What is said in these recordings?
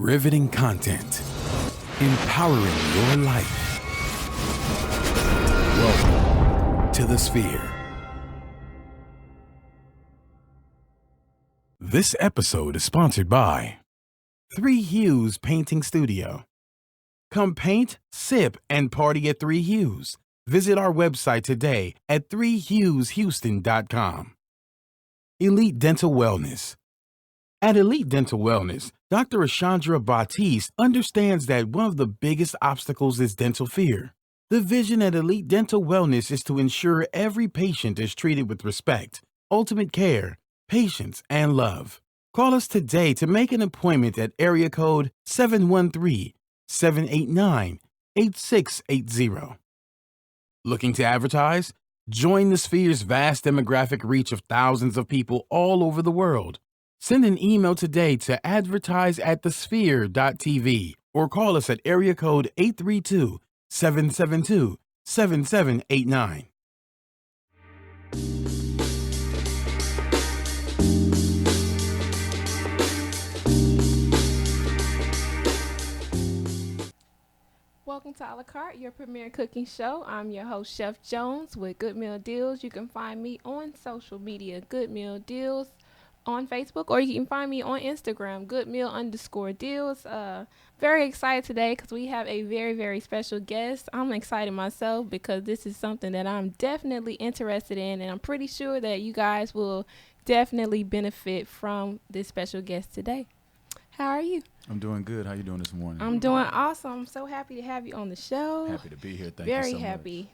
Riveting content. Empowering your life. Welcome to the Sphere. This episode is sponsored by 3 Hues Painting Studio. Come paint, sip, and party at 3 Hues. Visit our website today at 3hueshouston.com. Elite Dental Wellness. At Elite Dental Wellness, Dr. Ashandra Batiste understands that one of the biggest obstacles is dental fear. The vision at Elite Dental Wellness is to ensure every patient is treated with respect, ultimate care, patience, and love. Call us today to make an appointment at area code 713-789-8680. Looking to advertise? Join the Sphere's vast demographic reach of thousands of people all over the world. Send an email today to advertise@thesphere.tv or call us at area code 832-772-7789. Welcome to A La Carte, your premier cooking show. I'm your host, Chef Jones with Good Meal Deals. You can find me on social media, Good Meal Deals, on Facebook, or you can find me on Instagram, goodmeal_deals. Very excited today because we have a very, very special guest. I'm excited myself because this is something that I'm definitely interested in, and I'm pretty sure that you guys will definitely benefit from this special guest today. How are you? I'm doing good. How you doing this morning? I'm doing awesome. I'm so happy to have you on the show. Happy to be here. Thank you Very so happy.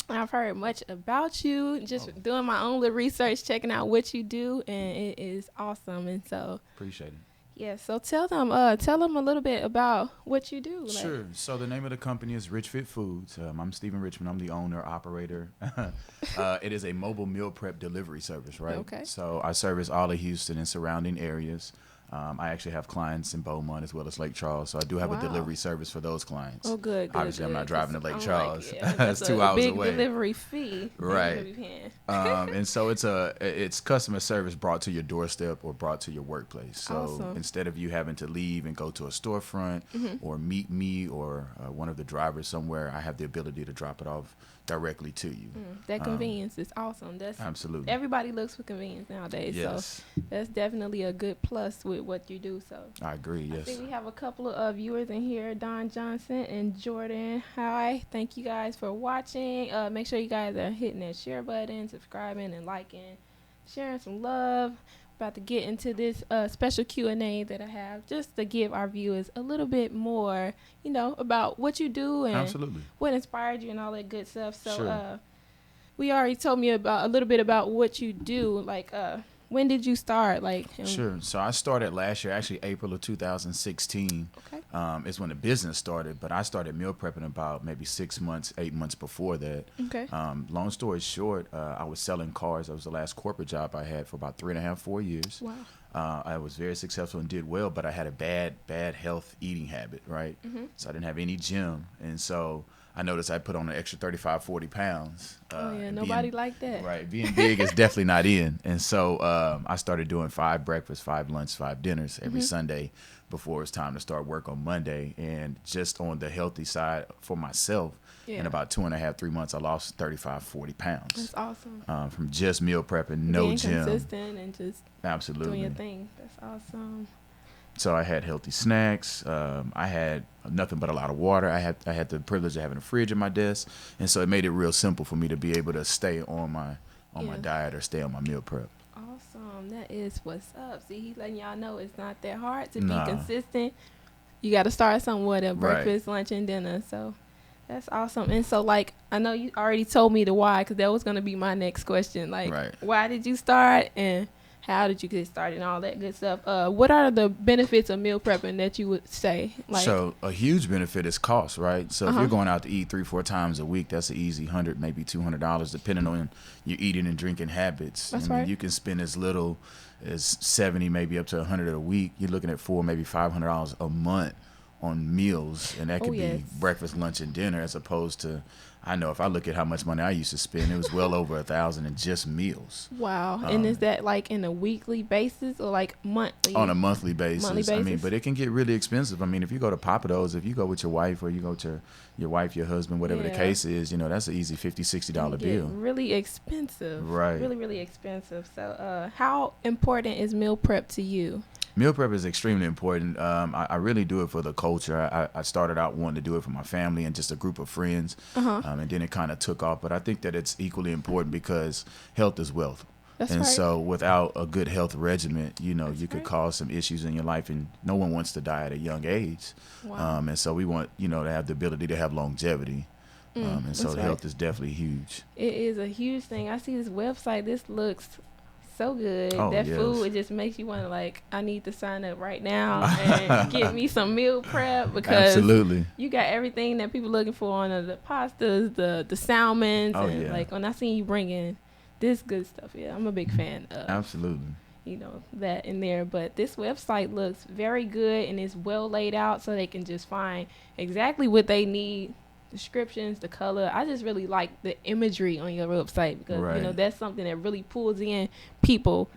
I've heard much about you, just doing my own little research, checking out what you do, and it is awesome. And so, appreciate it. Yeah. So tell them a little bit about what you do. Sure. So the name of the company is Rich Fit Foods. I'm Stephen Richmond. I'm the owner, operator. It is a mobile meal prep delivery service, right? Okay. So I service all of Houston and surrounding areas. I actually have clients in Beaumont as well as Lake Charles, so I do have a delivery service for those clients. Oh, good. Obviously, I'm not driving to Lake Charles. That's it's 2 hours big away. Delivery fee. Right. And so it's customer service brought to your doorstep or brought to your workplace. So instead of you having to leave and go to a storefront or meet me or one of the drivers somewhere, I have the ability to drop it off directly to you. That convenience is awesome. That's absolutely. Everybody looks for convenience nowadays. Yes. So that's definitely a good plus with what you do. So I agree. Yes. I think we have a couple of viewers in here, Don Johnson and Jordan. Hi. Thank you guys for watching. Make sure you guys are hitting that share button, subscribing and liking, sharing some love. About to get into this special Q&A that I have just to give our viewers a little bit more, about what you do and what inspired you and all that good stuff. So we already told me about a little bit about what you do. Like, when did you start? Sure. So I started last year, actually April of 2016. Okay. Is when the business started, but I started meal prepping about maybe 6 months, 8 months before that. Okay. Long story short, I was selling cars. That was the last corporate job I had for about 3.5, 4 years. Wow. I was very successful and did well, but I had a bad health eating habit, right? So I didn't have any gym. And so I noticed I put on an extra 35, 40 pounds. Nobody like that. Right. Being big is definitely not in. And so I started doing 5 breakfasts, 5 lunch, 5 dinners every Sunday before it was time to start work on Monday. And just on the healthy side for myself, in about 2.5, 3 months, I lost 35, 40 pounds. That's awesome. From just meal prepping, no Being gym. consistent and just absolutely doing your thing. That's awesome. So I had healthy snacks. I had nothing but a lot of water. I had the privilege of having a fridge in my desk, and so it made it real simple for me to be able to stay on my diet or stay on my meal prep. Awesome. That is what's up. See, he's letting y'all know it's not that hard to be consistent. You got to start somewhere at breakfast, lunch, and dinner. So that's awesome. And so, I know you already told me the why, because that was going to be my next question. Why did you start, and how did you get started and all that good stuff? What are the benefits of meal prepping that you would say? So a huge benefit is cost, right? So if you're going out to eat 3-4 times a week, that's an easy $100, maybe $200, depending on your eating and drinking habits. That's right. You can spend as little as 70, maybe up to 100 a week. You're looking at $400, maybe $500 a month on meals, and that could be breakfast, lunch, and dinner, as opposed to I know if I look at how much money I used to spend, it was well over $1,000 in just meals. Wow. And is that like in a weekly basis or like monthly? On a monthly basis. Monthly basis? I mean, but it can get really expensive. I mean, if you go to Papados, if you go with your wife or you go to your wife, your husband, whatever the case is, you know, that's an easy $50, $60 bill. Really expensive. Right. Really, really expensive. So how important is meal prep to you? Meal prep is extremely important. I really do it for the culture. I started out wanting to do it for my family and just a group of friends, and then it kind of took off. But I think that it's equally important because health is wealth. That's and right. so without a good health regimen, you know, you could cause some issues in your life, and no one wants to die at a young age. Wow. And so we want, you know, to have the ability to have longevity. And so health is definitely huge. It is a huge thing. I see this website. This looks so good. Oh, that yes. food, it just makes you want to like, I need to sign up right now and get me some meal prep because Absolutely. you got everything that people looking for on the pastas, the salmons, and like when I seen you bringing this good stuff, I'm a big fan of. Absolutely. You know, that in there. But this website looks very good and it's well laid out so they can just find exactly what they need. Descriptions, the color. I just really like the imagery on your website because you know that's something that really pulls in people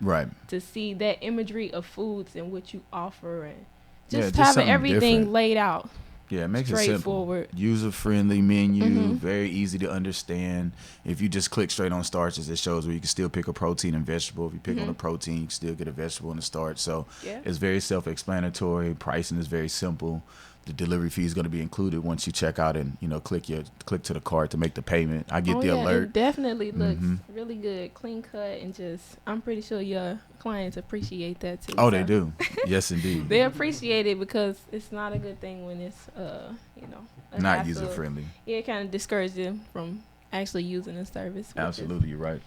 to see that imagery of foods and what you offer and just having everything different. Laid out. Yeah, it makes it simple. User-friendly menu, very easy to understand. If you just click straight on starches, it shows where you can still pick a protein and vegetable. If you pick on a protein, you can still get a vegetable and a starch. So it's very self-explanatory. Pricing is very simple. The delivery fee is going to be included once you check out and, you know, click to the cart to make the payment. I get the alert. It definitely looks really good, clean cut, and just I'm pretty sure your clients appreciate that too. Oh, so. They do. Yes, indeed. They appreciate it because it's not a good thing when it's you know, not user friendly. Yeah, it kind of discourages them from actually using the service. Absolutely, you're right.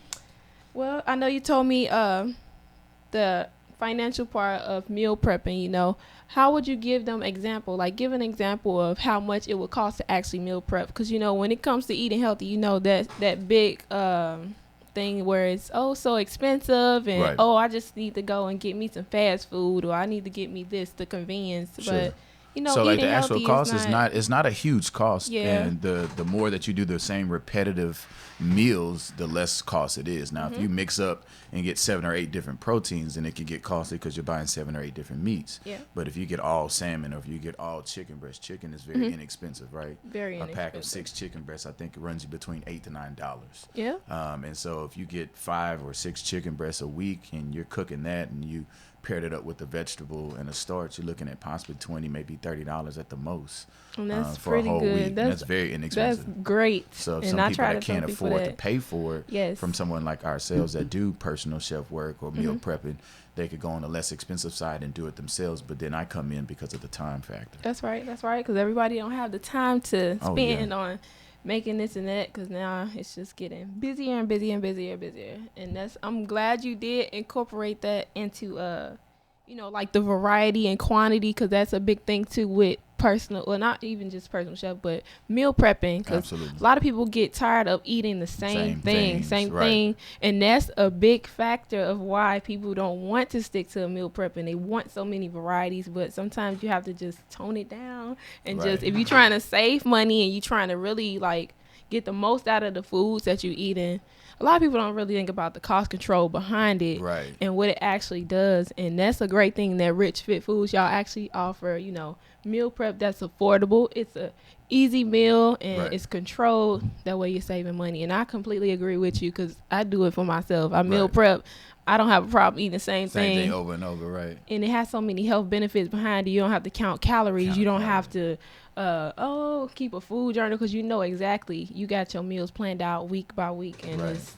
Well, I know you told me the financial part of meal prepping, you know, how would you give them example? Like give an example of how much it would cost to actually meal prep. Because, you know, when it comes to eating healthy, you know, that big thing where it's, so expensive and, I just need to go and get me some fast food or I need to get me this, the convenience. Sure. But, you know, so like the actual cost is not a huge cost. Yeah. And the more that you do the same repetitive meals, the less cost it is. Now, if you mix up and get 7 or 8 different proteins, then it can get costly because you're buying 7 or 8 different meats. Yeah. But if you get all salmon or if you get all chicken breast, chicken is very inexpensive, right? Very inexpensive. A pack of 6 chicken breasts, I think it runs you between $8 to $9. Yeah. And so if you get 5 or 6 chicken breasts a week and you're cooking that and you paired it up with a vegetable and a starch, you're looking at possibly $20, maybe $30 at the most. And that's for pretty a whole good. week. That's very inexpensive. That's great. So if some people that can't afford to pay for it, from someone like ourselves that do personal chef work or meal prepping, they could go on the less expensive side and do it themselves. But then I come in because of the time factor. That's right. Because everybody don't have the time to spend on making this and that, because now it's just getting busier and busier and busier and busier. And I'm glad you did incorporate that into you know, like the variety and quantity, because that's a big thing too with personal, well, not even just personal chef, but meal prepping, because a lot of people get tired of eating the same thing, and that's a big factor of why people don't want to stick to a meal prepping. They want so many varieties, but sometimes you have to just tone it down and just, if you're trying to save money and you're trying to really like get the most out of the foods that you're eating, a lot of people don't really think about the cost control behind it and what it actually does. And that's a great thing that Rich Fit Foods, y'all actually offer, you know, meal prep that's affordable. It's a easy meal and it's controlled. That way you're saving money. And I completely agree with you because I do it for myself. I meal prep. I don't have a problem eating the same thing over and over, right? And it has so many health benefits behind it. You don't have to count calories. You don't have to keep a food journal, because you know exactly, you got your meals planned out week by week, and it's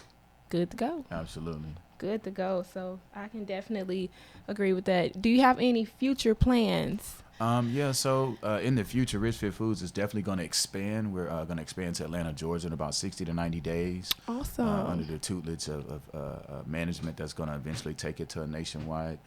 good to go. Absolutely. Good to go. So I can definitely agree with that. Do you have any future plans? So in the future, Rich Fit Foods is definitely going to expand. We're going to expand to Atlanta, Georgia in about 60 to 90 days. Awesome. Under the tutelage of management that's going to eventually take it to a nationwide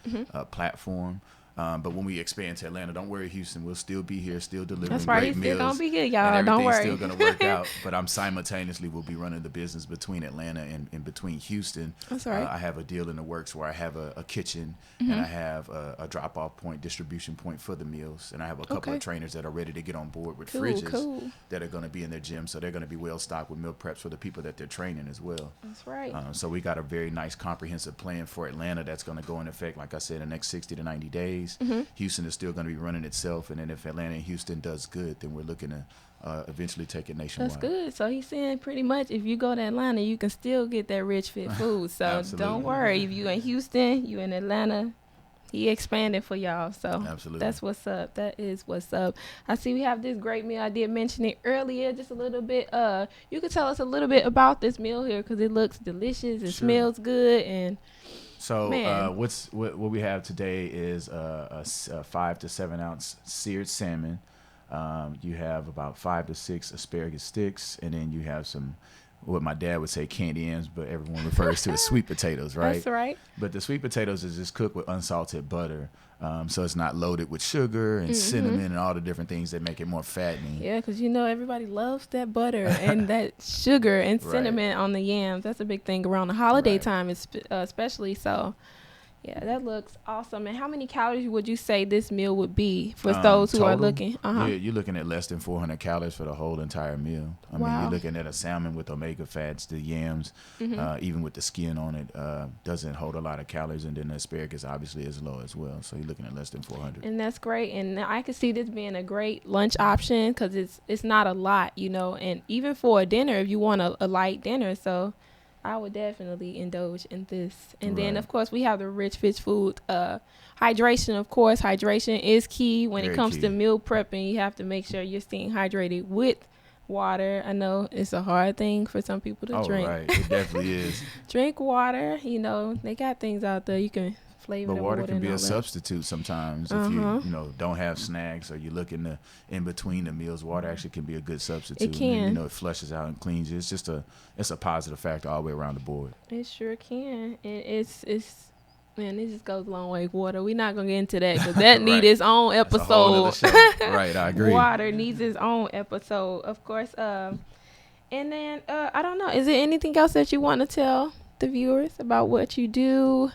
platform. But when we expand to Atlanta, don't worry, Houston, we'll still be here, still delivering That's right. great He's meals. still gonna be here, y'all. And Don't worry. everything's still gonna work out. But I'm simultaneously will be running the business between Atlanta and between Houston. That's right. I have a deal in the works where I have a kitchen and I have a drop-off point, distribution point for the meals, and I have a couple of trainers that are ready to get on board with fridges that are going to be in their gym, so they're going to be well stocked with meal preps for the people that they're training as well. That's right. So we got a very nice comprehensive plan for Atlanta that's going to go in effect, like I said, in the next 60 to 90 days. Houston is still going to be running itself, and then if Atlanta and Houston does good, then we're looking to eventually take it nationwide. That's good. So he's saying pretty much if you go to Atlanta, you can still get that rich fit food. So don't worry. If you in Houston, you in Atlanta, he expanded for y'all. So that's what's up. That is what's up. I see we have this great meal. I did mention it earlier just a little bit. You could tell us a little bit about this meal here because it looks delicious. It smells good. And so what we have today is a 5 to 7 ounce seared salmon. You have about 5 to 6 asparagus sticks, and then you have some, what my dad would say, candy yams, but everyone refers to as sweet potatoes, right? That's right. But the sweet potatoes is just cooked with unsalted butter, so it's not loaded with sugar and cinnamon and all the different things that make it more fattening. Yeah, because everybody loves that butter and that sugar and cinnamon on the yams. That's a big thing around the holiday time, especially. So yeah, that looks awesome. And how many calories would you say this meal would be for those who are looking? Yeah, you're looking at less than 400 calories for the whole entire meal. I mean, you're looking at a salmon with omega fats, the yams, even with the skin on it, doesn't hold a lot of calories. And then the asparagus obviously is low as well. So you're looking at less than 400. And that's great. And I can see this being a great lunch option because it's not a lot, and even for a dinner, if you want a light dinner. So I would definitely indulge in this. And then, of course, we have the rich fish food. Hydration, of course. Hydration is key when it comes to meal prepping. You have to make sure you're staying hydrated with water. I know it's a hard thing for some people to drink. Right. It definitely is. Drink water. They got things out there. You can flavor but water can be a substitute sometimes if you don't have snacks or you're looking in between the meals. Water actually can be a good substitute. It can. It flushes out and cleans you. It's a positive factor all the way around the board. It sure can. Man, it just goes a long way. Water. We're not gonna get into that because that needs its own episode. Right, I agree. Water needs its own episode, of course. And then I don't know. Is there anything else that you want to tell the viewers about what you do?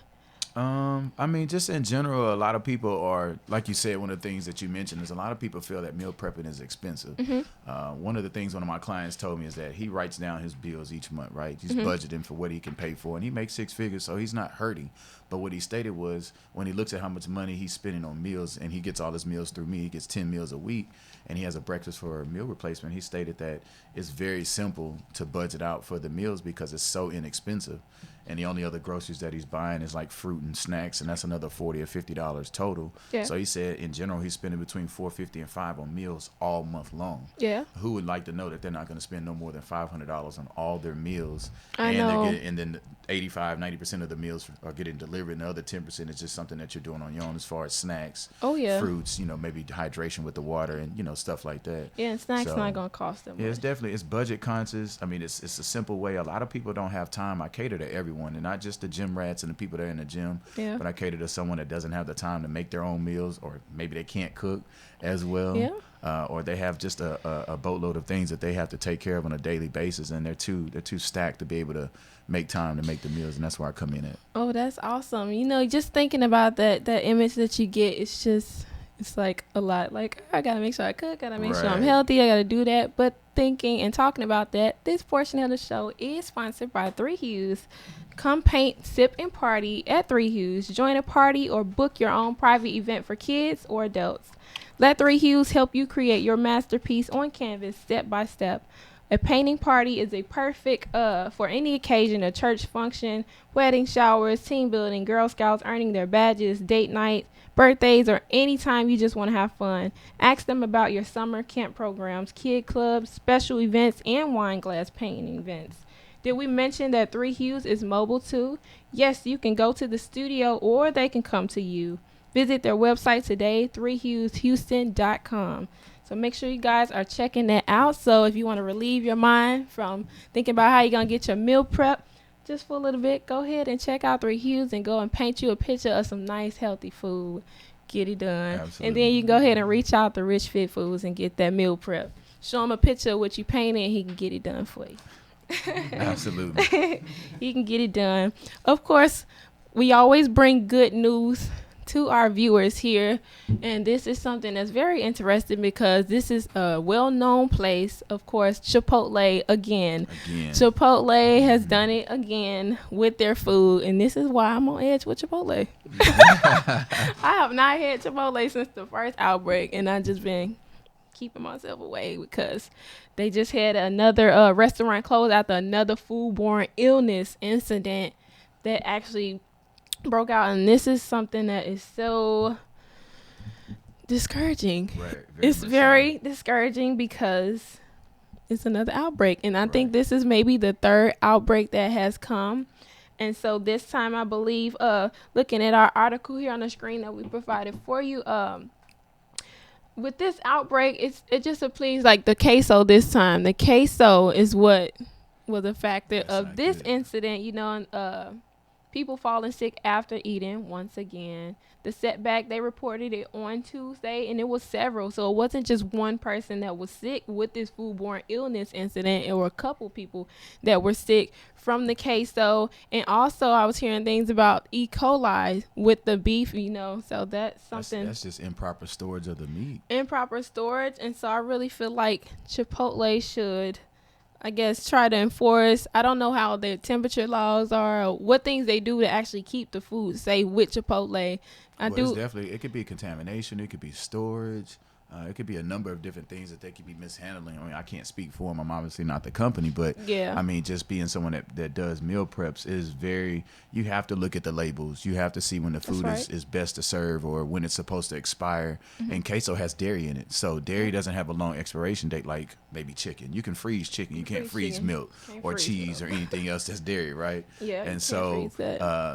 I mean, just in general, a lot of people are, like you said, one of the things that you mentioned is a lot of people feel that meal prepping is expensive. One of the things one of my clients told me is that he writes down his bills each month, right? He's budgeting for what he can pay for, and he makes 6 figures, so he's not hurting. But what he stated was when he looks at how much money he's spending on meals, and he gets all his meals through me, he gets 10 meals a week, and he has a breakfast for a meal replacement. He stated that it's very simple to budget out for the meals because it's so inexpensive. And the only other groceries that he's buying is like fruit and snacks, and that's another $40 or $50 total. Yeah. So he said in general he's spending between $450 and $500 on meals all month long. Yeah. Who would like to know that they're not going to spend no more than $500 on all their meals? I know. And then 85-90% of the meals are getting delivered, and the other 10% is just something that you're doing on your own as far as snacks. Oh yeah. Fruits, maybe hydration with the water and stuff like that. Yeah, and snacks not going to cost them much. Yeah, it's budget conscious. I mean, it's a simple way. A lot of people don't have time. I cater to everyone. And not just the gym rats and the people that are in the gym, but I cater to someone that doesn't have the time to make their own meals, or maybe they can't cook as well, or they have just a boatload of things that they have to take care of on a daily basis, and they're too stacked to be able to make time to make the meals, and that's where I come in at. Oh, that's awesome. Just thinking about that image that you get, it's like a lot. Like, I gotta make sure I cook, gotta make sure I'm healthy, I gotta do that. But thinking and talking about that, this portion of the show is sponsored by 3 Hues. Come paint, sip, and party at 3 Hues. Join a party or book your own private event for kids or adults. Let 3 Hues help you create your masterpiece on canvas step by step. A painting party is a perfect for any occasion, a church function, wedding, showers, team building, Girl Scouts earning their badges, date night, birthdays, or anytime you just want to have fun. Ask them about your summer camp programs, kid clubs, special events, and wine glass painting events. Did we mention that 3 Hues is mobile too? Yes, you can go to the studio or they can come to you. Visit their website today, 3HuesHouston.com. So make sure you guys are checking that out. So if you want to relieve your mind from thinking about how you're going to get your meal prep just for a little bit, go ahead and check out 3 Hues and go and paint you a picture of some nice, healthy food. Get it done. Absolutely. And then you can go ahead and reach out to Rich Fit Foods and get that meal prep. Show him a picture of what you painted and he can get it done for you. Absolutely. He can get it done. Of course, we always bring good news to our viewers here, and this is something that's very interesting because this is a well-known place. Of course, Chipotle again. Chipotle has done it again with their food, and this is why I'm on edge with Chipotle. I have not had Chipotle since the first outbreak, and I've just been keeping myself away because they just had another restaurant close after another foodborne illness incident that actually broke out, and this is something that is so discouraging. Right, it's very discouraging because it's another outbreak, and I think this is maybe the third outbreak that has come. And so this time, I believe, looking at our article here on the screen that we provided for you, with this outbreak, it just appears like the queso this time. The queso is what was a factor of this incident, you know, and people falling sick after eating once again. The setback, they reported it on Tuesday, and it was several. So it wasn't just one person that was sick with this foodborne illness incident. It were a couple people that were sick from the queso. And also I was hearing things about E. coli with the beef, you know. So that's something. That's just improper storage of the meat. Improper storage. And so I really feel like Chipotle should, I guess, try to enforce. I don't know how their temperature laws are or what things they do to actually keep the food safe with Chipotle. It's definitely, it could be contamination. It could be storage. It could be a number of different things that they could be mishandling. I mean, I can't speak for them. I'm obviously not the company, but yeah. I mean, just being someone that does meal preps is very, you have to look at the labels. You have to see when the food is best to serve or when it's supposed to expire. Mm-hmm. And queso has dairy in it. So dairy doesn't have a long expiration date like maybe chicken. You can freeze chicken. You can't freeze milk or cheese or anything else that's dairy, right? Yeah. And so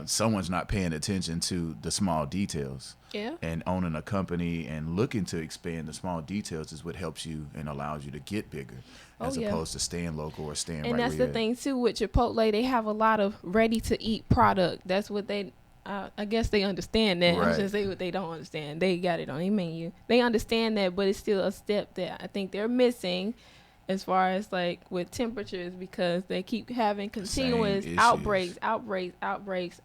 someone's not paying attention to the small details. Yeah. And owning a company and looking to expand the small details is what helps you and allows you to get bigger as opposed to staying local or staying right where you're at. And that's the thing, too, with Chipotle. They have a lot of ready-to-eat product. That's what they, I guess they understand that. Right. I'm just saying what they don't understand. They got it on their menu. They understand that, but it's still a step that I think they're missing as far as like with temperatures because they keep having continuous outbreaks.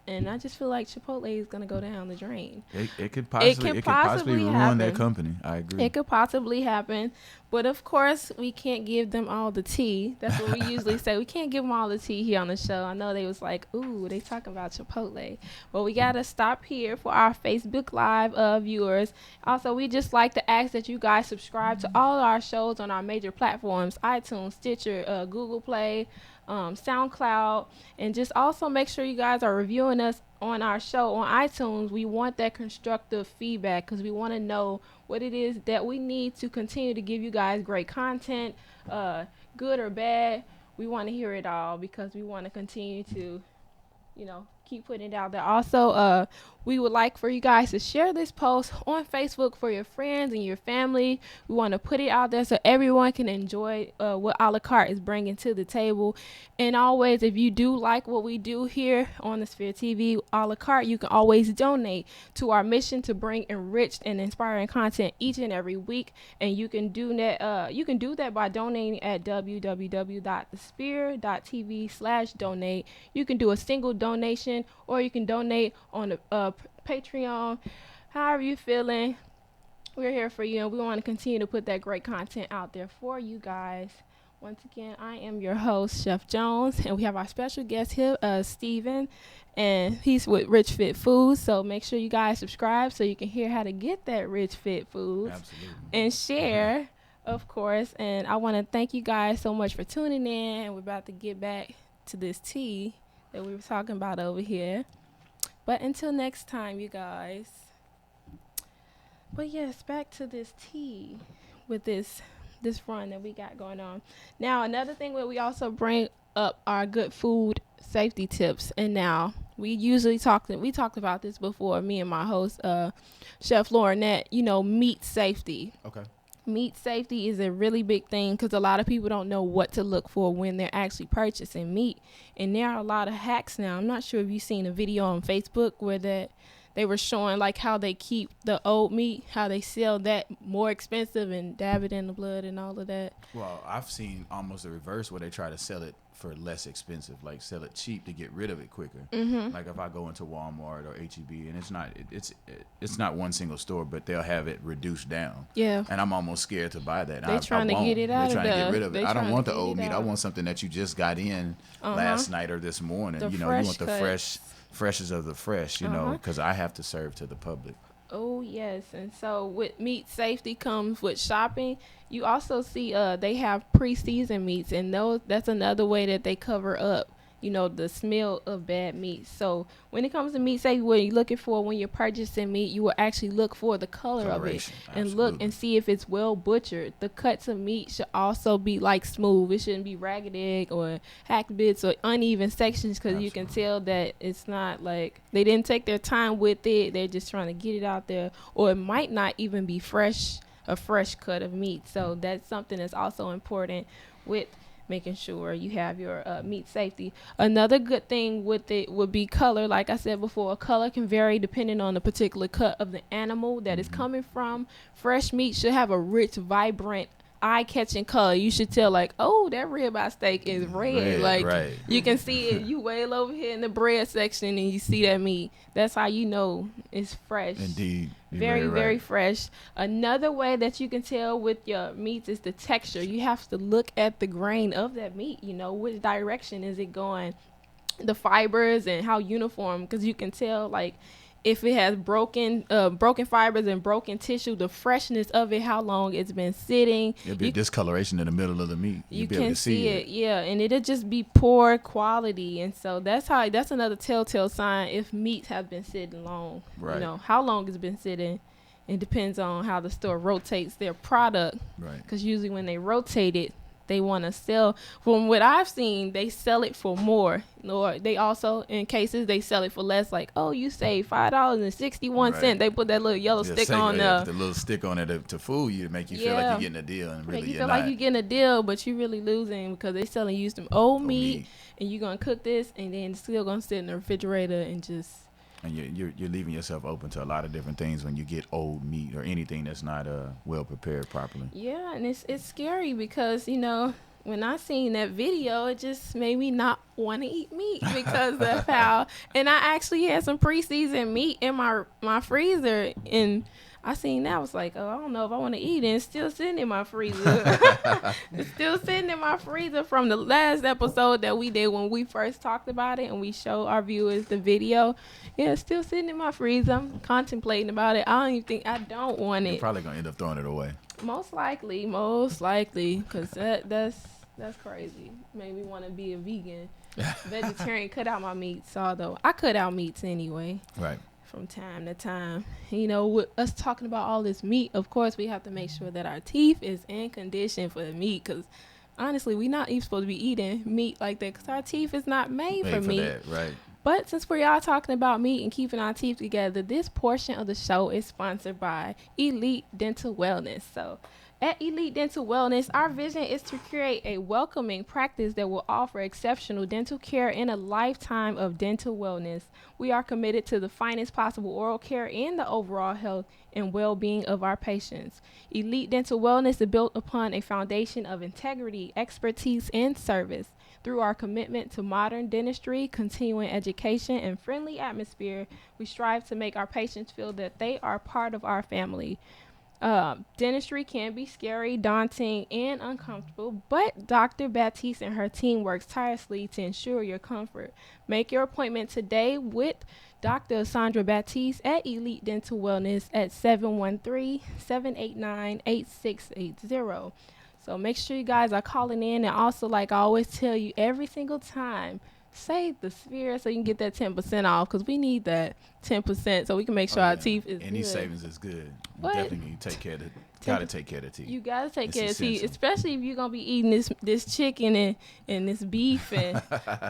And I just feel like Chipotle is going to go down the drain. It could possibly ruin their company. I agree. It could possibly happen. But of course, we can't give them all the tea. That's what we usually say. We can't give them all the tea here on the show. I know they was like, ooh, they talking about Chipotle. But we got to stop here for our Facebook Live viewers. Also, we just like to ask that you guys subscribe to all our shows on our major platforms, iTunes, Stitcher, Google Play, SoundCloud, and just also make sure you guys are reviewing us on our show on iTunes. We want that constructive feedback because we want to know what it is that we need to continue to give you guys great content, good or bad. We want to hear it all because we want to continue to, you know, keep putting it out there. Also, we would like for you guys to share this post on Facebook for your friends and your family. We want to put it out there so everyone can enjoy what a la carte is bringing to the table. And always, if you do like what we do here on the Sphere TV a la carte, you can always donate to our mission to bring enriched and inspiring content each and every week. And you can do that. You can do that by donating at www.thesphere.tv/donate. You can do a single donation, or you can donate on the Patreon. However you're feeling, we're here for you, and we want to continue to put that great content out there for you guys. Once again, I am your host, Chef Jones, and we have our special guest here, Steven, and he's with Rich Fit Foods. So make sure you guys subscribe so you can hear how to get that Rich Fit Foods. Absolutely. And share, of course. And I want to thank you guys so much for tuning in. And we're about to get back to this tea that we were talking about over here. But until next time, you guys. But yes, back to this tea with this run that we got going on. Now, another thing where we also bring up our good food safety tips. And now we talked about this before, me and my host, Chef Laurinette, you know, meat safety. Okay. Meat safety is a really big thing because a lot of people don't know what to look for when they're actually purchasing meat. And there are a lot of hacks now. I'm not sure if you've seen a video on Facebook where they were showing like how they keep the old meat, how they sell that more expensive and dab it in the blood and all of that. Well, I've seen almost the reverse where they try to sell it for less expensive, like sell it cheap to get rid of it quicker. Like if I go into Walmart or HEB, and it's not one single store, but they'll have it reduced down. Yeah. And I'm almost scared to buy that. They're trying to get it out of there. They're trying to get rid of it. They I don't trying want to the get old it meat. I out. want something that you just got in last night or this morning. The You fresh want the cuts. freshest of the fresh, because I have to serve to the public. Oh, yes. And so with meat safety comes with shopping. You also see they have pre-seasoned meats, and that's another way that they cover up, the smell of bad meat. So when it comes to meat safety, what you're looking for when you're purchasing meat, you will actually look for the color of it and look and see if it's well butchered. The cuts of meat should also be like smooth. It shouldn't be ragged egg or hacked bits or uneven sections, because you can tell that it's not like they didn't take their time with it. They're just trying to get it out there, or it might not even be a fresh cut of meat. So that's something that's also important with making sure you have your meat safety. Another good thing with it would be color. Like I said before, color can vary depending on the particular cut of the animal that is coming from. Fresh meat should have a rich, vibrant, eye-catching color. You should tell like, oh, that ribeye steak is red. Like you can see it. You wail over here in the bread section and you see that meat. That's how you know it's fresh. Indeed. Very, very fresh. Another way that you can tell with your meats is the texture. You have to look at the grain of that meat. Which direction is it going? The fibers and how uniform, because you can tell like if it has broken fibers and broken tissue, the freshness of it, how long it's been sitting. It'll be a discoloration in the middle of the meat. You can see it, yeah, and it'll just be poor quality. And so that's another telltale sign if meat has been sitting long. Right. How long it's been sitting. It depends on how the store rotates their product. Right. Because usually when they rotate it, they want to sell. From what I've seen, they sell it for more. Or they also, in cases, they sell it for less. Like, oh, you save $5.61. They put that little yellow stick on there. The little stick on it to fool you, to make you feel like you're getting a deal, and really you feel like you're getting a deal, but you're really losing, because they selling you some old meat, and you're gonna cook this, and then it's still gonna sit in the refrigerator and just. And you're leaving yourself open to a lot of different things when you get old meat or anything that's not well prepared properly. Yeah, and it's scary because when I seen that video, it just made me not want to eat meat because of how. And I actually had some pre-seasoned meat in my freezer, and I seen that. I was like, oh, I don't know if I want to eat it. It's still sitting in my freezer. It's still sitting in my freezer from the last episode that we did when we first talked about it and we showed our viewers the video. Yeah, it's still sitting in my freezer. I'm contemplating about it. I don't want it. You're probably going to end up throwing it away. Most likely, because that's crazy. Made me want to be a vegan, vegetarian, cut out my meats. Although I cut out meats anyway. Right. From time to time. With us talking about all this meat, of course, we have to make sure that our teeth is in condition for the meat, because honestly, we're not even supposed to be eating meat like that, because our teeth is not made for meat. That, right. But since we're all talking about meat and keeping our teeth together, this portion of the show is sponsored by Elite Dental Wellness. So at Elite Dental Wellness, our vision is to create a welcoming practice that will offer exceptional dental care and a lifetime of dental wellness. We are committed to the finest possible oral care and the overall health and well-being of our patients. Elite Dental Wellness is built upon a foundation of integrity, expertise, and service. Through our commitment to modern dentistry, continuing education, and friendly atmosphere, we strive to make our patients feel that they are part of our family. Dentistry can be scary, daunting, and uncomfortable, but Dr. Baptiste and her team works tirelessly to ensure your comfort. Make your appointment today with Dr. Sandra Baptiste at Elite Dental Wellness at 713-789-8680. So make sure you guys are calling in, and also, like I always tell you every single time, save the sphere so you can get that 10% off, because we need that 10% so we can make sure our teeth is Any good. savings is good. What? Definitely take care of gotta take care of the teeth. You gotta take care of essential. teeth, especially if you're gonna be eating this chicken and this beef and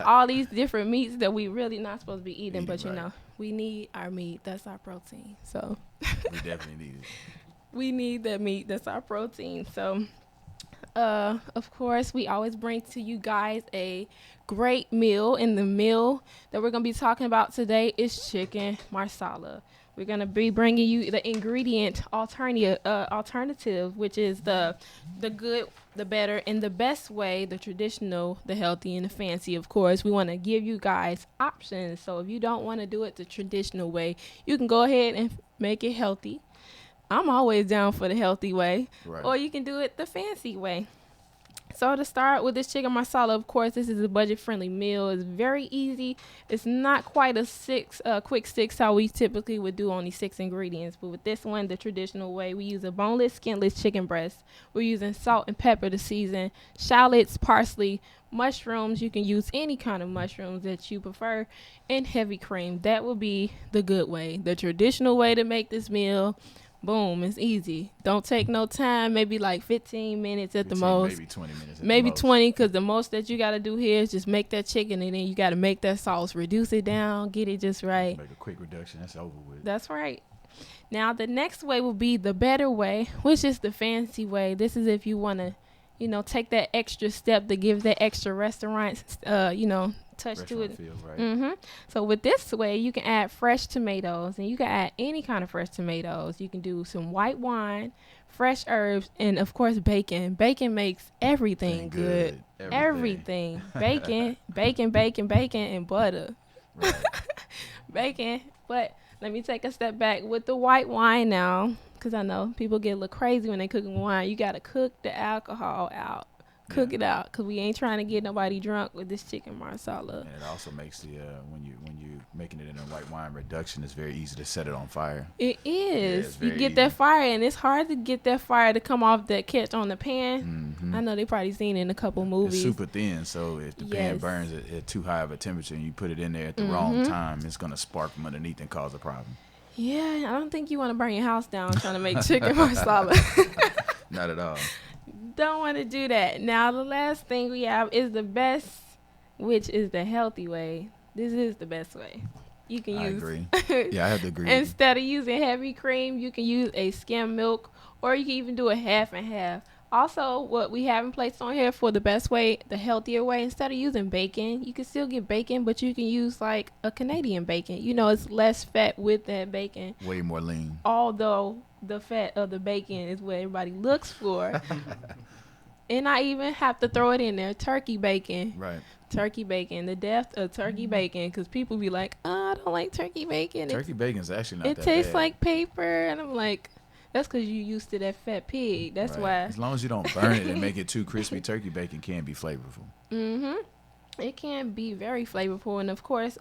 all these different meats that we really not supposed to be eating. But we need our meat. That's our protein. So we definitely need it. We need that meat. That's our protein. So Of course, we always bring to you guys a great meal, and the meal that we're going to be talking about today is chicken marsala. We're going to be bringing you the ingredient alternative, which is the good, the better, and the best way, the traditional, the healthy, and the fancy. Of course, we want to give you guys options. So if you don't want to do it the traditional way, you can go ahead and make it healthy. I'm always down for the healthy way, Right. or you can do it the fancy way. So to start with this chicken masala, of course, this is a budget-friendly meal. It's very easy. It's not quite a quick six how we typically would do only 6 ingredients. But with this one, the traditional way, we use a boneless, skinless chicken breast. We're using salt and pepper to season, shallots, parsley, mushrooms. You can use any kind of mushrooms that you prefer, and heavy cream. That would be the good way. The traditional way to make this meal. Boom, it's easy. Don't take no time, maybe like 15 minutes at the most. Maybe 20 minutes Maybe at the most. 20, because the most that you got to do here is just make that chicken, and then you got to make that sauce. Reduce it down, get it just right. Make a quick reduction, that's over with. That's right. Now, the next way will be the better way, which is the fancy way. This is if you want to, take that extra step to give that extra restaurant, touch to it. Feel, right? So with this way, you can add fresh tomatoes, and you can add any kind of fresh tomatoes. You can do some white wine, fresh herbs, and of course bacon. Bacon makes everything good. Everything. Bacon, and butter. Right. Bacon. But let me take a step back with the white wine now, because I know people get a little crazy when they cooking wine. You got to cook the alcohol out. Cook it out, because we ain't trying to get nobody drunk with this chicken marsala. And it also makes the when you making it in a white wine reduction, it's very easy to set it on fire. It is. Yeah, you get that fire, and it's hard to get that fire to come off that catch on the pan. Mm-hmm. I know they probably seen it in a couple movies. It's super thin, so if the pan burns at too high of a temperature and you put it in there at the wrong time, it's gonna spark from underneath and cause a problem. Yeah, I don't think you want to burn your house down trying to make chicken marsala. Not at all. Don't want to do that. Now, the last thing we have is the best, which is the healthy way. This is the best way. You can use. I agree. Yeah, I have to agree. Instead of using heavy cream, you can use a skim milk, or you can even do a half and half. Also, what we haven't placed on here for the best way, the healthier way, instead of using bacon, you can still get bacon, but you can use like a Canadian bacon. It's less fat with that bacon. Way more lean. Although the fat of the bacon is what everybody looks for. And I even have to throw it in there, turkey bacon. Right. Turkey bacon, the death of turkey bacon, because people be like, I don't like turkey bacon. Turkey bacon's actually not that bad. It tastes like paper, and I'm like, that's because you used to that fat pig. That's why. As long as you don't burn it and make it too crispy, turkey bacon can be flavorful. It can be very flavorful, and of course,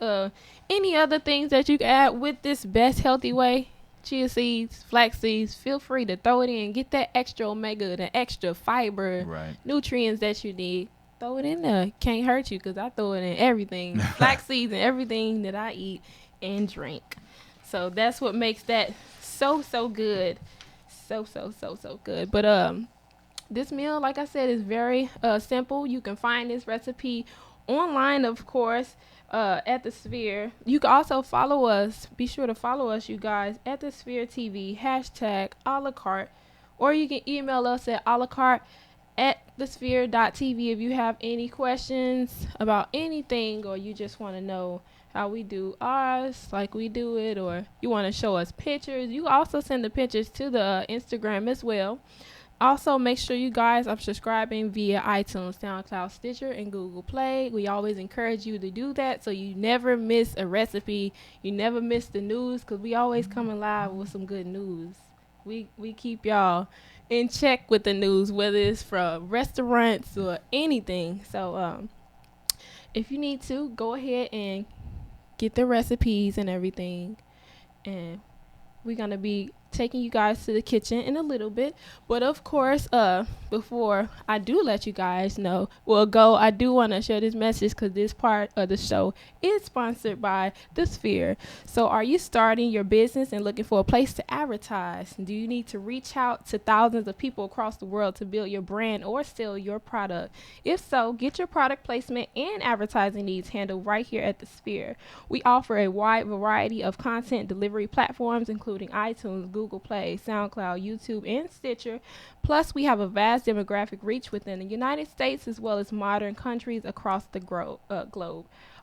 any other things that you can add with this best healthy way. Chia seeds, flax seeds, feel free to throw it in. Get that extra omega, the extra fiber, nutrients that you need. Throw it in there. Can't hurt you, because I throw it in everything. Flax seeds and everything that I eat and drink. So that's what makes that so good. So good. But this meal, like I said, is very simple. You can find this recipe online, of course. At the Sphere. You can also follow us. Be sure to follow us, you guys, at the Sphere TV, hashtag a la carte, or you can email us at a la carte at thesphere.tv if you have any questions about anything, or you just want to know how we do ours like we do it, or you want to show us pictures. You can also send the pictures to the Instagram as well. Also, make sure you guys are subscribing via iTunes, SoundCloud, Stitcher, and Google Play. We always encourage you to do that so you never miss a recipe. You never miss the news, because we always coming live with some good news. We keep y'all in check with the news, whether it's from restaurants or anything. So if you need to, go ahead and get the recipes and everything. And we're going to be taking you guys to the kitchen in a little bit, but of course, before I do let you guys know, I do want to share this message, because this part of the show is sponsored by the Sphere. So are you starting your business and looking for a place to advertise? Do you need to reach out to thousands of people across the world to build your brand or sell your product? If so, get your product placement and advertising needs handled right here at the Sphere. We offer a wide variety of content delivery platforms, including iTunes, Google Play, SoundCloud, YouTube, and Stitcher. Plus, we have a vast demographic reach within the United States as well as modern countries across the globe.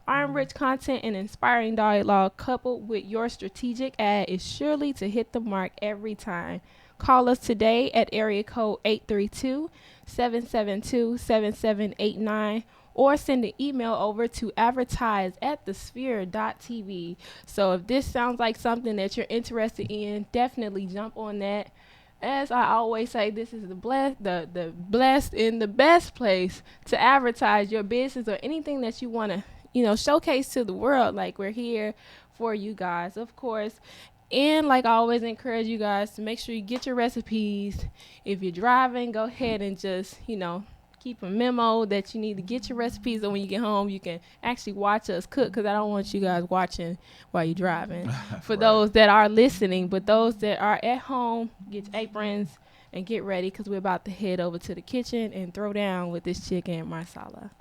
Our enriched content and inspiring dialogue coupled with your strategic ad is surely to hit the mark every time. Call us today at area code 832-772-7789 or send an email over to advertise@thesphere.tv. So if this sounds like something that you're interested in, definitely jump on that. As I always say, this is the blessed and the best place to advertise your business or anything that you want to, showcase to the world. Like, we're here for you guys, of course. And like I always encourage you guys to make sure you get your recipes. If you're driving, go ahead and just, keep a memo that you need to get your recipes, and when you get home you can actually watch us cook, because I don't want you guys watching while you're driving. For right. Those that are listening, but those that are at home, get your aprons and get ready, because we're about to head over to the kitchen and throw down with this chicken marsala.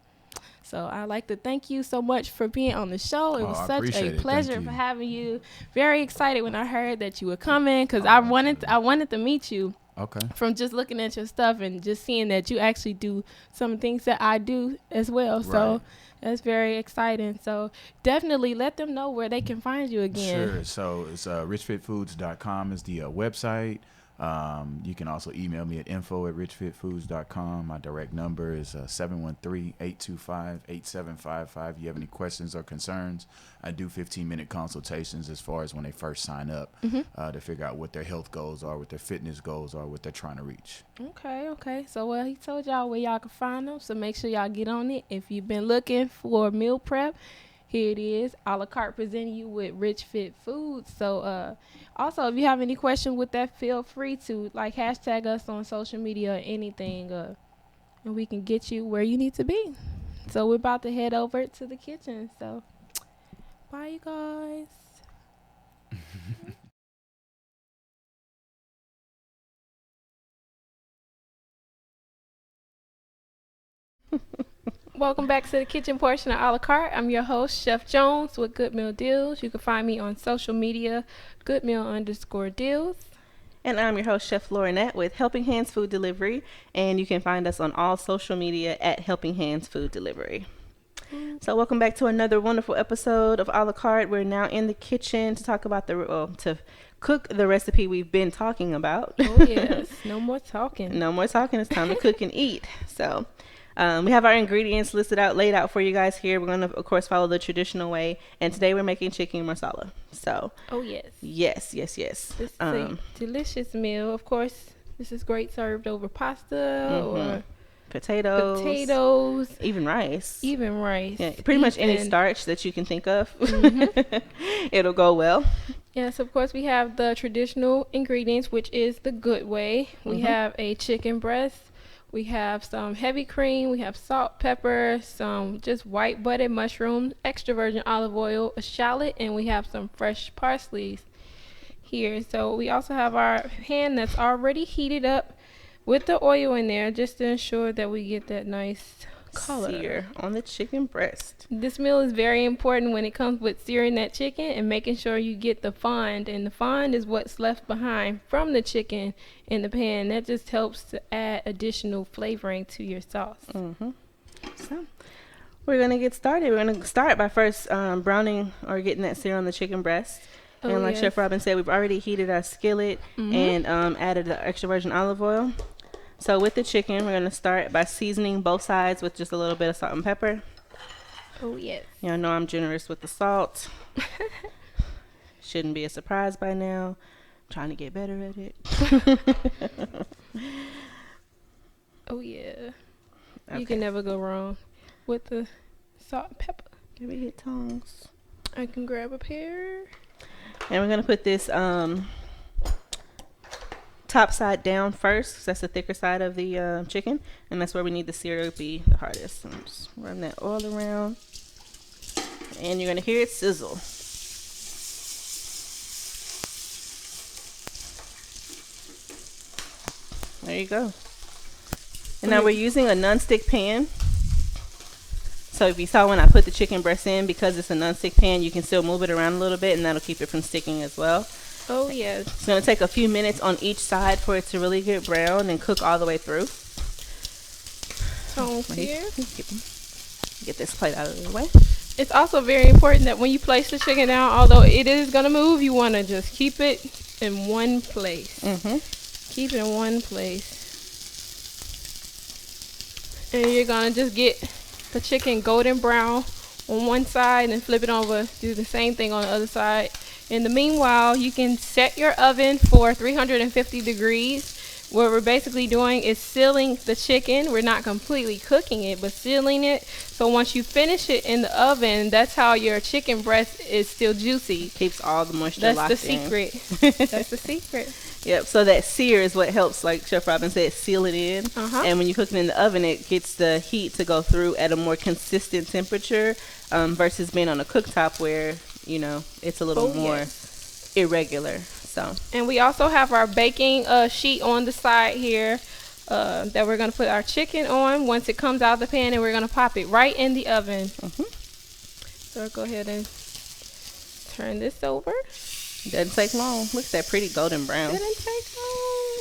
So I'd like to thank you so much for being on the show. It was such a pleasure for having you. Very excited when I heard that you were coming, because I wanted to meet you. Okay. From just looking at your stuff and just seeing that you actually do some things that I do as well. Right. So that's very exciting. So definitely let them know where they can find you again. Sure. So it's richfitfoods.com is the website. You can also email me at info@richfitfoods.com. My direct number is 713-825-8755. If you have any questions or concerns, I do 15-minute consultations as far as when they first sign up, to figure out what their health goals are, what their fitness goals are, what they're trying to reach. Okay. So he told y'all where y'all can find them, so make sure y'all get on it. If you've been looking for meal prep, here it is. A la carte presenting you with Rich Fit Foods. So also, if you have any questions with that, feel free to hashtag us on social media or anything, and we can get you where you need to be. So we're about to head over to the kitchen. So bye, you guys. Welcome back to the kitchen portion of A La Carte. I'm your host, Chef Jones with Good Meal Deals. You can find me on social media, goodmeal_deals. And I'm your host, Chef Laurinette with Helping Hands Food Delivery. And you can find us on all social media at Helping Hands Food Delivery. So welcome back to another wonderful episode of A La Carte. We're now in the kitchen to talk about to cook the recipe we've been talking about. Oh, yes. No more talking. No more talking. It's time to cook and eat. So we have our ingredients laid out for you guys here. We're going to, of course, follow the traditional way. And today we're making chicken marsala. So. Oh, yes. Yes. This is a delicious meal. Of course, this is great served over pasta or potatoes, even rice. Yeah, pretty much any starch that you can think of. It'll go well. Yes, of course, we have the traditional ingredients, which is the good way. We have a chicken breast. We have some heavy cream. We have salt, pepper, some just white buttered mushrooms, extra virgin olive oil, a shallot, and we have some fresh parsley here. So we also have our pan that's already heated up with the oil in there, just to ensure that we get that nice color sear on the chicken breast. This meal is very important when it comes with searing that chicken and making sure you get the fond, and the fond is what's left behind from the chicken in the pan. That just helps to add additional flavoring to your sauce. So we're gonna get started. We're gonna start by first browning or getting that sear on the chicken breast. And like Chef Robin said, we've already heated our skillet and added the extra virgin olive oil. So with the chicken, we're going to start by seasoning both sides with just a little bit of salt and pepper. Oh, yes. Y'all know I'm generous with the salt. Shouldn't be a surprise by now. I'm trying to get better at it. Oh, yeah. Okay. You can never go wrong with the salt and pepper. Can we get tongs? I can grab a pair. And we're going to put this top side down first, because that's the thicker side of the chicken, and that's where we need the sear to be the hardest. So just run that all around, and you're going to hear it sizzle. There you go. And now we're using a nonstick pan. So if you saw when I put the chicken breast in, because it's a nonstick pan, you can still move it around a little bit, and that'll keep it from sticking as well. Oh, yes. It's going to take a few minutes on each side for it to really get brown and cook all the way through. Here. Get this plate out of the way. It's also very important that when you place the chicken down, although it is going to move, you want to just keep it in one place. Keep it in one place. And you're going to just get the chicken golden brown on one side and flip it over. Do the same thing on the other side. In the meanwhile, you can set your oven for 350 degrees. What we're basically doing is sealing the chicken. We're not completely cooking it, but sealing it. So once you finish it in the oven, that's how your chicken breast is still juicy. Keeps all the moisture locked in. That's the secret. That's the secret. Yep, so that sear is what helps, like Chef Robin said, seal it in. And when you cook it in the oven, it gets the heat to go through at a more consistent temperature versus being on a cooktop where, you know, it's a little more irregular. So. And we also have our baking sheet on the side here that we're going to put our chicken on once it comes out of the pan, and we're going to pop it right in the oven. So I'll go ahead and turn this over. Doesn't take long. Look at that pretty golden brown. Doesn't take long.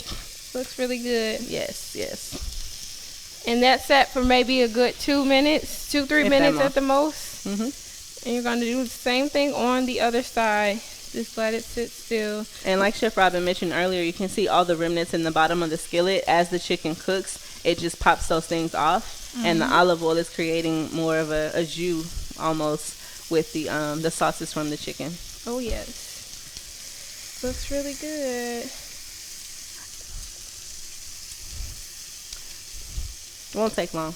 Looks really good. Yes, yes. And that's set for maybe a good 2 minutes, 2-3 minutes at the most. And you're going to do the same thing on the other side. Just let it sit still. And like Chef Robin mentioned earlier, you can see all the remnants in the bottom of the skillet. As the chicken cooks, it just pops those things off. And the olive oil is creating more of a jus almost with the sauces from the chicken. Oh, yes. Looks really good. Won't take long.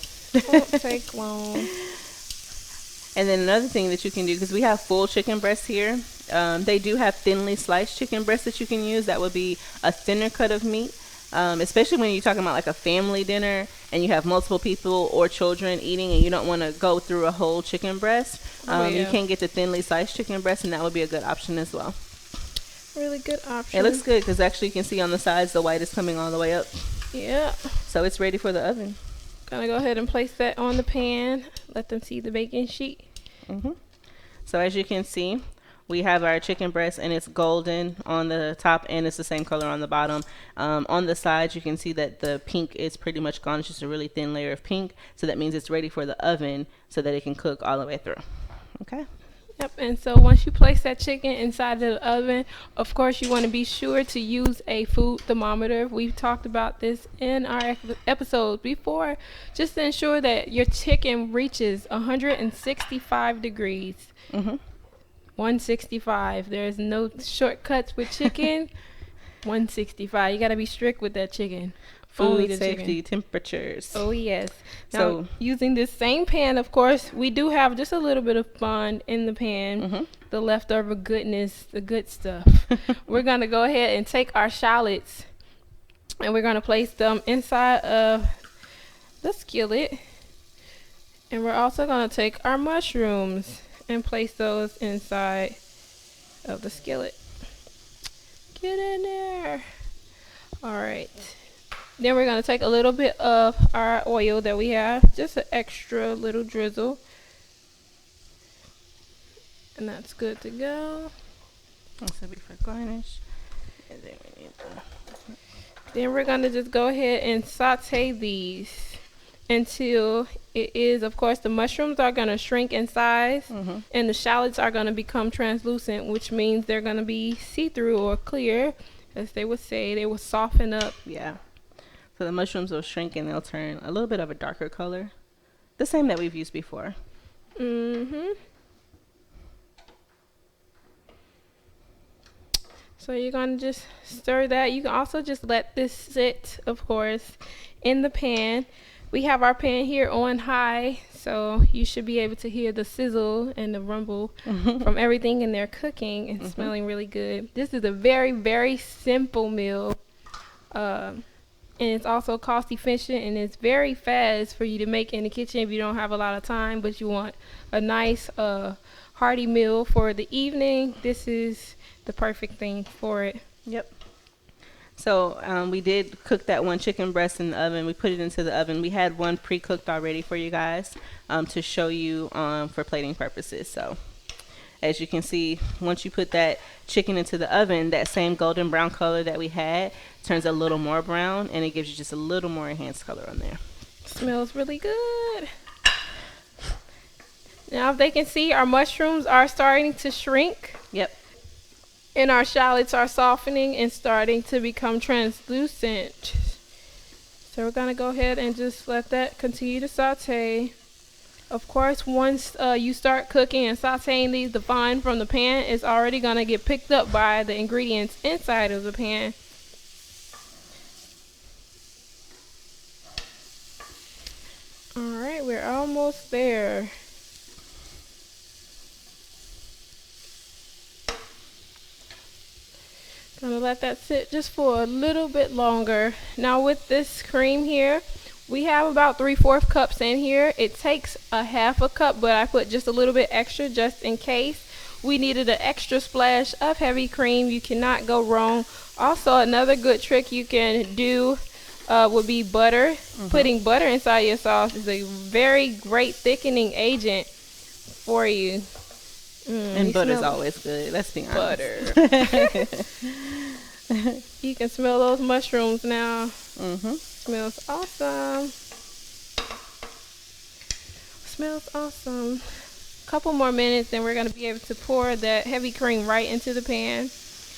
Won't take long. And then another thing that you can do, because we have full chicken breasts here, they do have thinly sliced chicken breasts that you can use. That would be a thinner cut of meat, especially when you're talking about like a family dinner and you have multiple people or children eating and you don't want to go through a whole chicken breast. You can get the thinly sliced chicken breast, and that would be a good option as well. Really good option. It looks good because actually you can see on the sides the white is coming all the way up. Yeah. So it's ready for the oven. Gonna go ahead and place that on the pan. Let them see the baking sheet. So as you can see, we have our chicken breast, and it's golden on the top and it's the same color on the bottom. On the sides, you can see that the pink is pretty much gone. It's just a really thin layer of pink. So that means it's ready for the oven so that it can cook all the way through. Okay. Yep, and so once you place that chicken inside the oven, of course you want to be sure to use a food thermometer. We've talked about this in our episodes before, just to ensure that your chicken reaches 165 degrees. 165. There's no shortcuts with chicken. 165. You got to be strict with that chicken. Food safety temperatures. Oh, yes. Now, using this same pan, of course, we do have just a little bit of fond in the pan. The leftover goodness, the good stuff. We're going to go ahead and take our shallots, and we're going to place them inside of the skillet. And we're also going to take our mushrooms and place those inside of the skillet. Get in there. All right. Then we're going to take a little bit of our oil that we have, just an extra little drizzle. And that's good to go. This will be for garnish. And then we're going to just go ahead and saute these until it is, of course, the mushrooms are going to shrink in size and the shallots are going to become translucent, which means they're going to be see-through or clear, as they would say. They will soften up. Yeah. So the mushrooms will shrink and they'll turn a little bit of a darker color. The same that we've used before. So you're going to just stir that. You can also just let this sit, of course, in the pan. We have our pan here on high, so you should be able to hear the sizzle and the rumble from everything in there cooking and smelling really good. This is a very, very simple meal. And it's also cost efficient, and it's very fast for you to make in the kitchen if you don't have a lot of time, but you want a nice hearty meal for the evening. This is the perfect thing for it. Yep. So we did cook that one chicken breast in the oven. We put it into the oven. We had one pre-cooked already for you guys to show you for plating purposes. So As you can see, once you put that chicken into the oven, that same golden brown color that we had turns a little more brown, and it gives you just a little more enhanced color on there. Smells really good. Now, if they can see, our mushrooms are starting to shrink. Yep. And our shallots are softening and starting to become translucent. So we're going to go ahead and just let that continue to saute. Of course, once you start cooking and sauteing these, the fine from the pan is already going to get picked up by the ingredients inside of the pan. All right, we're almost there. Gonna let that sit just for a little bit longer. Now with this cream here, we have about 3/4 cups in here. It takes a 1/2 cup, but I put just a little bit extra just in case we needed an extra splash of heavy cream. You cannot go wrong. Also, another good trick you can do would be butter. Putting butter inside your sauce is a very great thickening agent for you. And butter's always good. Let's be honest. Butter. You can smell those mushrooms now. Smells awesome. Smells awesome. Couple more minutes and we're going to be able to pour that heavy cream right into the pan.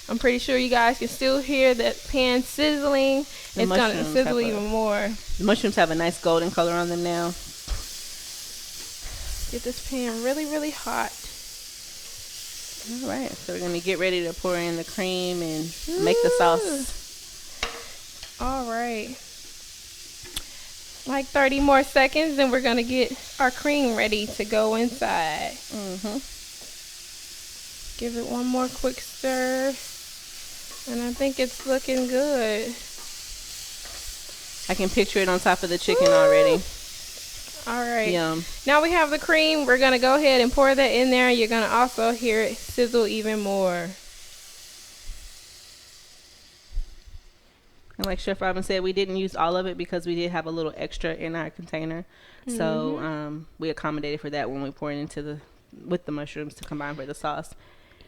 I'm pretty sure you guys can still hear that pan sizzling. It's going to sizzle even more. The mushrooms have a nice golden color on them now. Get this pan really, really hot. All right, so we're going to get ready to pour in the cream and make the sauce. All right. Like 30 more seconds and we're going to get our cream ready to go inside. Give it one more quick stir. And I think it's looking good. I can picture it on top of the chicken already. All right. Yum. Now we have the cream. We're going to go ahead and pour that in there. You're going to also hear it sizzle even more. And like Chef Robin said, we didn't use all of it because we did have a little extra in our container. So we accommodated for that when we poured into with the mushrooms to combine for the sauce.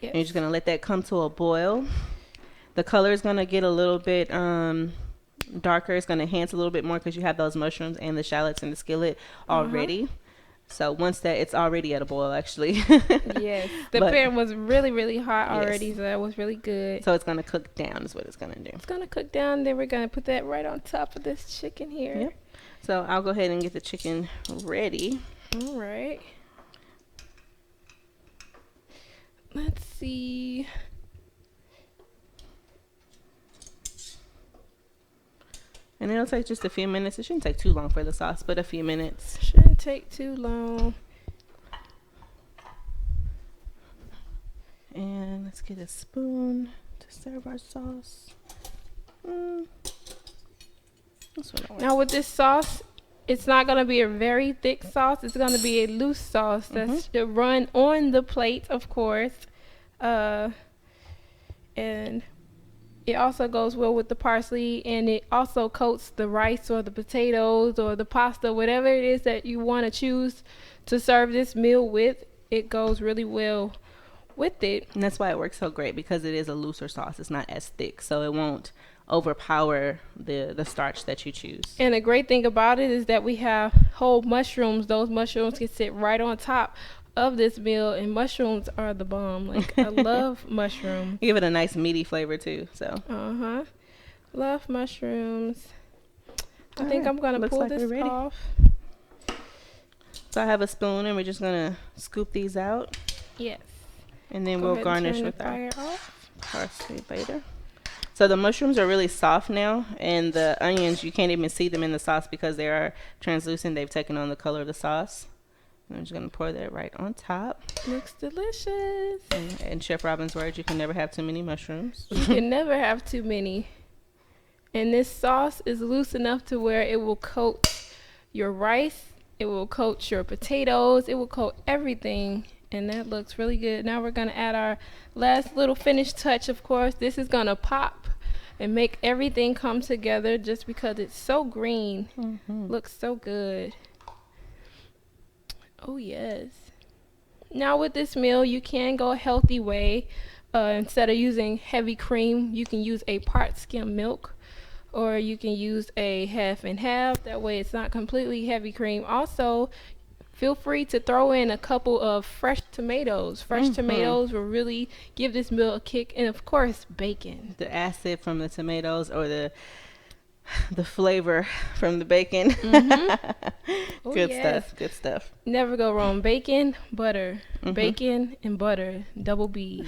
Yes. And you're just going to let that come to a boil. The color is going to get a little bit darker. It's going to enhance a little bit more because you have those mushrooms and the shallots in the skillet already. So once that, it's already at a boil actually. Yes. The pan was really, really hot already, so that was really good. So it's going to cook down is what it's going to do. It's going to cook down. Then we're going to put that right on top of this chicken here. Yep. So I'll go ahead and get the chicken ready. All right. Let's see. And it'll take just a few minutes. It shouldn't take too long for the sauce, but a few minutes. Shouldn't take too long. And let's get a spoon to serve our sauce. Now with this sauce, it's not going to be a very thick sauce. It's going to be a loose sauce that's to run on the plate, of course. And it also goes well with the parsley, and it also coats the rice or the potatoes or the pasta, whatever it is that you want to choose to serve this meal with. It goes really well with it. And that's why it works so great, because it is a looser sauce. It's not as thick, so it won't overpower the starch that you choose. And the great thing about it is that we have whole mushrooms. Those mushrooms can sit right on top of this meal, and mushrooms are the bomb. Like, I love mushrooms. Give it a nice meaty flavor too. So love mushrooms. I think I'm gonna pull this off. So I have a spoon and we're just gonna scoop these out. Yes. And then we'll garnish with our parsley later. So the mushrooms are really soft now, and the onions, you can't even see them in the sauce because they are translucent. They've taken on the color of the sauce. I'm just going to pour that right on top. Looks delicious. And in Chef Robin's words, you can never have too many mushrooms. You can never have too many. And this sauce is loose enough to where it will coat your rice, it will coat your potatoes, it will coat everything. And that looks really good. Now we're going to add our last little finished touch, of course. This is going to pop and make everything come together just because it's so green. Looks so good. Oh, yes. Now with this meal, you can go a healthy way. Instead of using heavy cream, you can use a part skim milk, or you can use a half and half. That way it's not completely heavy cream. Also, feel free to throw in a couple of fresh tomatoes. Fresh tomatoes will really give this meal a kick. And of course, bacon. The acid from the tomatoes, or the flavor from the bacon. Good stuff. Good stuff. Never go wrong. Bacon, butter. Bacon and butter. Double B's.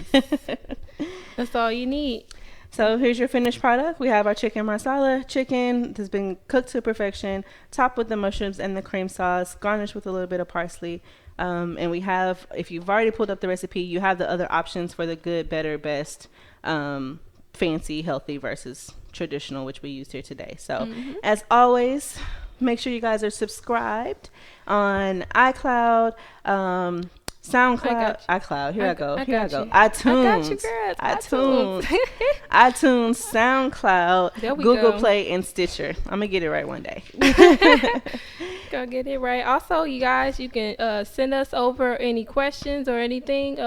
That's all you need. So here's your finished product. We have our chicken marsala chicken that's been cooked to perfection, topped with the mushrooms and the cream sauce, garnished with a little bit of parsley. And we have, if you've already pulled up the recipe, you have the other options for the good, better, best, fancy, healthy versus traditional, which we used here today. So as always, make sure you guys are subscribed on iCloud, SoundCloud, iCloud. Here I go. iTunes. I got you, girl. iTunes, SoundCloud, Google go. Play, and Stitcher. I'm gonna get it right one day. Go get it right. Also, you guys, you can send us over any questions or anything.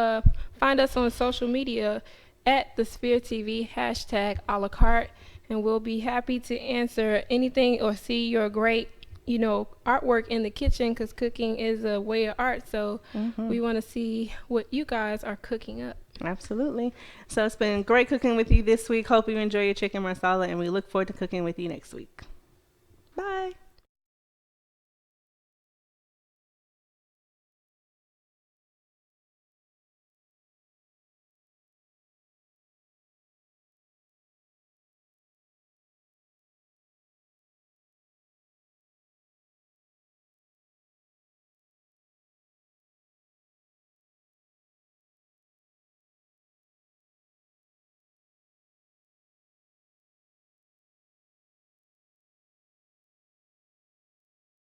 Find us on social media at the Sphere TV #alacarte, and we'll be happy to answer anything or see your great artwork in the kitchen, because cooking is a way of art. So we want to see what you guys are cooking up. Absolutely. So it's been great cooking with you this week. Hope you enjoy your chicken marsala, and we look forward to cooking with you next week. Bye.